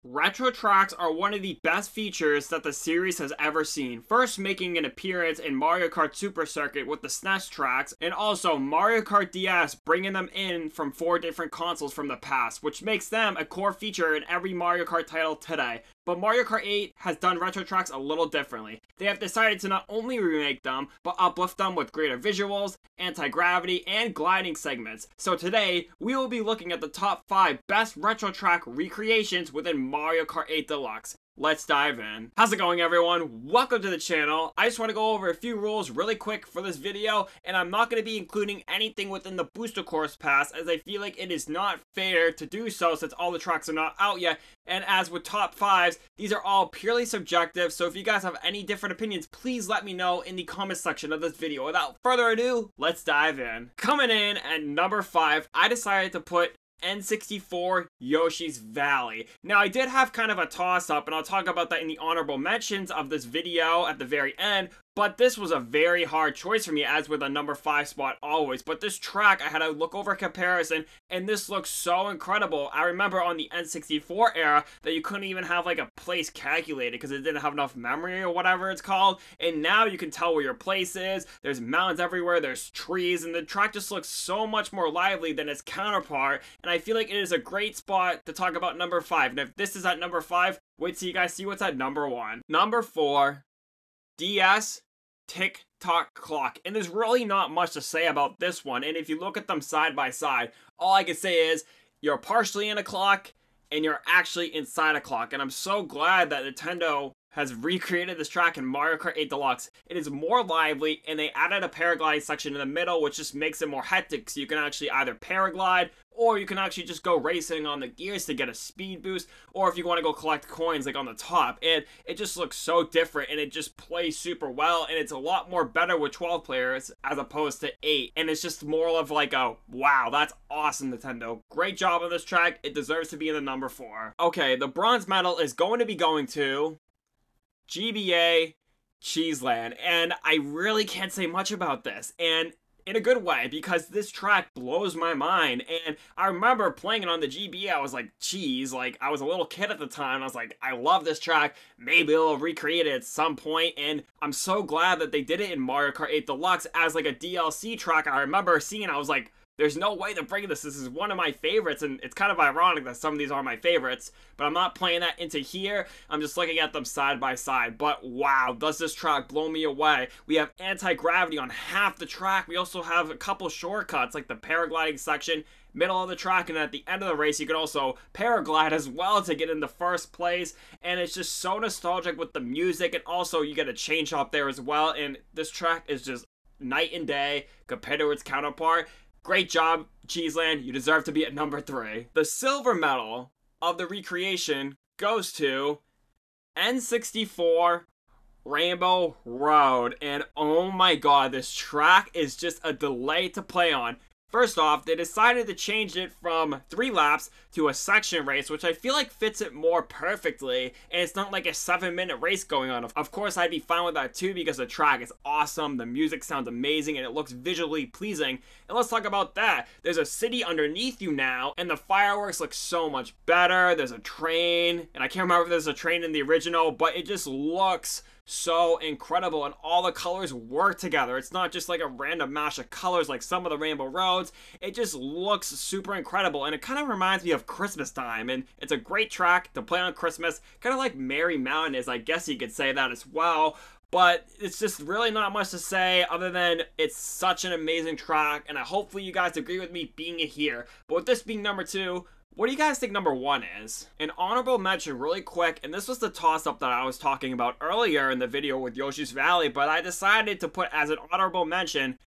Retro tracks are one of the best features that the series has ever seen, first making an appearance in Mario Kart Super Circuit with the SNES tracks, and also Mario Kart DS bringing them in from 4 different consoles from the past, which makes them a core feature in every Mario Kart title today. But Mario Kart 8 has done retro tracks a little differently. They have decided to not only remake them, but uplift them with greater visuals, anti-gravity, and gliding segments. So today, we will be looking at the top 5 best retro track recreations within Mario Kart 8 Deluxe. Let's dive in. How's it going, everyone? Welcome to the channel. I just want to go over a few rules really quick for this video, and I'm not going to be including anything within the booster course pass, as I feel like it is not fair to do so since all the tracks are not out yet. And as with top 5s, these are all purely subjective, so if you guys have any different opinions, please let me know in the comment section of this video. Without further ado, let's dive in. Coming in at number 5, I decided to put N64 Yoshi's Valley. Now, I did have kind of a toss-up, and I'll talk about that in the honorable mentions of this video at the very end, but this was a very hard choice for me, as with a number 5 spot always. But this track, I had a look over comparison, and this looks so incredible. I remember on the N64 era that you couldn't even have like a place calculated because it didn't have enough memory or whatever it's called, and now you can tell where your place is. There's mountains everywhere, there's trees, and the track just looks so much more lively than its counterpart, and I feel like it is a great spot to talk about number 5. And if this is at number 5, wait till you guys see what's at number 1. Number 4, DS Tick-Tock Clock. And there's really not much to say about this one, and if you look at them side by side, all I can say is you're partially in a clock and you're actually inside a clock. And I'm so glad that Nintendo has recreated this track in Mario Kart 8 Deluxe. It is more lively, and they added a paragliding section in the middle, which just makes it more hectic, so you can actually either paraglide, or you can actually just go racing on the gears to get a speed boost, or if you want to go collect coins like on the top. And it just looks so different, and it just plays super well, and it's a lot more better with 12 players as opposed to 8. And it's just more of like a, wow, that's awesome, Nintendo. Great job on this track. It deserves to be in the number 4. Okay, the bronze medal is going to be going to GBA Cheeseland, and I really can't say much about this, and in a good way, because this track blows my mind. And I remember playing it on the GBA, I was like, geez, like, I was a little kid at the time, I was like, I love this track, maybe they'll recreate it at some point, and I'm so glad that they did it in Mario Kart 8 Deluxe as like a DLC track. I remember seeing it, I was like, there's no way to bring this. This is one of my favorites, and it's kind of ironic that some of these are my favorites, but I'm not playing that into here. I'm just looking at them side by side. But wow, does this track blow me away. We have anti-gravity on half the track. We also have a couple shortcuts, like the paragliding section, middle of the track, and at the end of the race you can also paraglide as well to get into first place. And it's just so nostalgic with the music, and also you get a change up there as well. And this track is just night and day compared to its counterpart. Great job, Cheeseland. You deserve to be at number 3. The silver medal of the recreation goes to N64 Rainbow Road. And oh my god, this track is just a delight to play on. First off, they decided to change it from 3 laps to a section race, which I feel like fits it more perfectly, and it's not like a 7-minute race going on. Of course, I'd be fine with that too, because the track is awesome, the music sounds amazing, and it looks visually pleasing. And let's talk about that. There's a city underneath you now, and the fireworks look so much better. There's a train, and I can't remember if there's a train in the original, but it just looks so incredible, and all the colors work together. It's not just like a random mash of colors like some of the Rainbow Roads. It just looks super incredible, and it kind of reminds me of Christmas time, and it's a great track to play on Christmas, kind of like Merry Mountain is, I guess you could say that as well. But it's just really not much to say other than it's such an amazing track, and hopefully you guys agree with me being it here. But with this being number 2, what do you guys think number 1 is? An honorable mention really quick, and this was the toss-up that I was talking about earlier in the video with Yoshi's Valley, but I decided to put as an honorable mention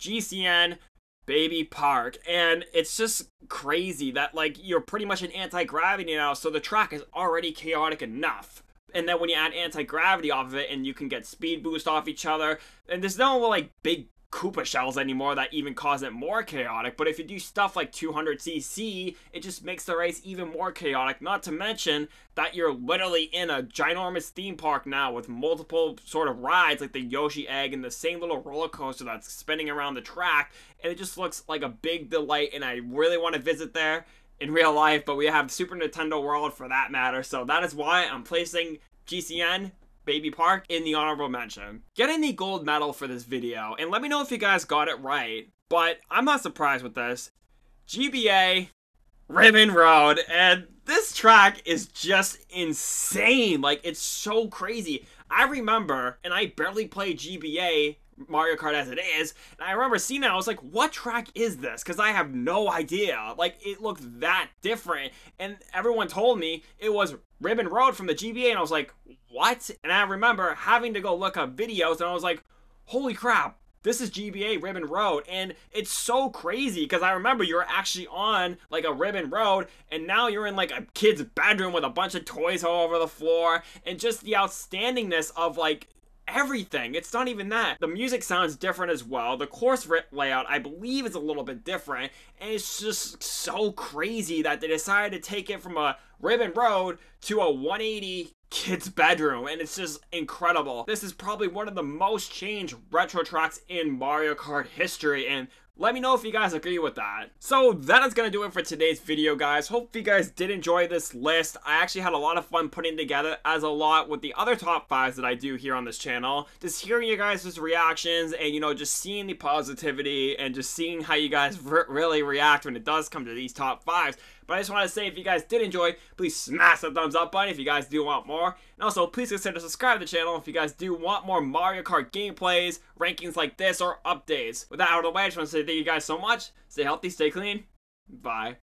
GCN Baby Park. And it's just crazy that, like, you're pretty much in anti-gravity now, so the track is already chaotic enough. And then when you add anti-gravity off of it, and you can get speed boost off each other, and there's no like big Koopa shells anymore that even cause it more chaotic. But if you do stuff like 200cc, it just makes the race even more chaotic. Not to mention that you're literally in a ginormous theme park now with multiple sort of rides like the Yoshi Egg and the same little roller coaster that's spinning around the track, and it just looks like a big delight, and I really want to visit there. in real life, but we have Super Nintendo World for that matter. So that is why I'm placing GCN Baby Park in the honorable mention. Getting the gold medal for this video, and let me know if you guys got it right, but I'm not surprised with this. GBA Ribbon Road, and this track is just insane. Like, it's so crazy. I remember, and I barely played GBA Mario Kart as it is, and I remember seeing it, I was like, what track is this? Because I have no idea. Like, it looked that different, and everyone told me it was Ribbon Road from the GBA, and I was like, what? And I remember having to go look up videos, and I was like, holy crap, this is GBA Ribbon Road. And it's so crazy because I remember you were actually on like a Ribbon Road, and now you're in like a kid's bedroom with a bunch of toys all over the floor, and just the outstandingness of like everything. It's not even that. The music sounds different as well. The course layout, I believe, is a little bit different, and it's just so crazy that they decided to take it from a Ribbon Road to a 180 kid's bedroom, and it's just incredible. This is probably one of the most changed retro tracks in Mario Kart history, and let me know if you guys agree with that. So that is going to do it for today's video, guys. Hope you guys did enjoy this list. I actually had a lot of fun putting together, as a lot with the other top 5s that I do here on this channel. Just hearing you guys' reactions and, you know, just seeing the positivity and just seeing how you guys really react when it does come to these top 5s. But I just want to say, if you guys did enjoy, please smash the thumbs up button if you guys do want more. And also, please consider subscribing to the channel if you guys do want more Mario Kart gameplays, rankings like this, or updates. With that out of the way, I just want to say thank you guys so much. Stay healthy, stay clean. Bye.